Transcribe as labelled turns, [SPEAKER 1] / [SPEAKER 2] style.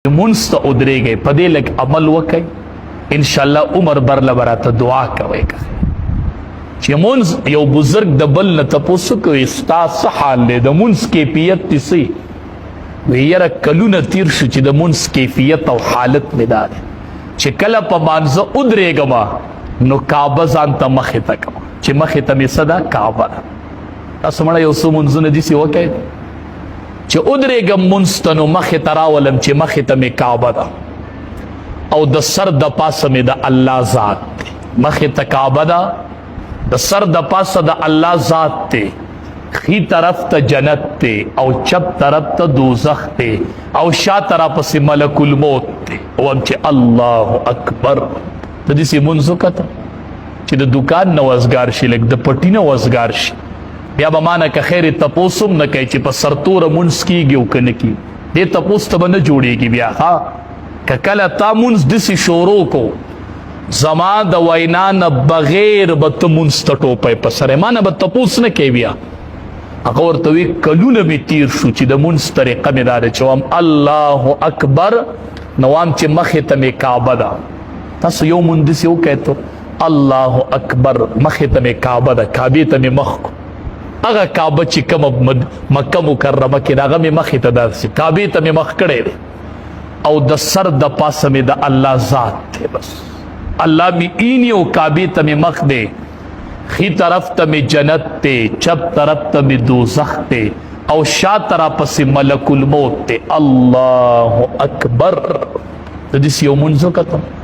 [SPEAKER 1] منځ ته ودرېږئ په دې لږ عمل وکئ انشاءالله عمر بر له به راته دعا کوئ چې مونځ یو بزرګ د بل نه تپوس کوي ستا څه حال دی د مونځ کیفیت دې څه وی یاره کلونه تیر شو چې د مونځ کیفیت او حالت مې دا دی چې کله په مانځه ودرېږم نو کعبه ځان ته مخې ته کوم چې مخې ته مې څه ده کعبه ده تاسو مړه یو څو مونځونه داسې وکئ چې ودرېږم مونځ ته نو مخې ته راولم چې مخې ته مې کعبه ده او د سر د پاسه مې د الله ذات دی مخې ته کعبه ده د سر د پاسه د الله ذات دی خی طرف ته جنت دی او چپ طرف ته دوزخ دی او شا طرف پسې ملک الموت دی او چې الله اکبر ته داسې مونځ وکړه چې د دوکان نه وزګار شي لږ د پټي نه وزګار شي بیا به مانه که خیر تپوس هم نه کوي چې په سرتوره مونځ کیږي او که نه کیږي دې تپوس ته به نه جوړېږي بیا ها که کله تا مونځ داسې شروع کو زما د وینا نه بغیر به ته مونځ ته ټوپی په سر ما نه به تپوس نه کوي بیا هغه ورته وي کلونه مې تیر شو چې د مونځ طریقه مې دا ده چې وایم الله اکبر نو وایم چې مخې ته مې کعبه ده تاسو یو مونځ داسې وکئ ته الله اکبر مخې ته مې کعبه ده کعبې ته مې مخ کو هغه کعبه چې کومه مکه مکرمه کې ده هغه مې مخې ته داسې کعبې ته مې مخ کړی دی او د سر د پاسه مې د الله ذات دی بس الله می اینی او کعبې ته مې مخ دی خی طرف ته مې جنت دی چپ طرف ته مې دوزخ دی او شا طرف پسې ملک الموت دی الله اکبر د دې یو مونځ وکړم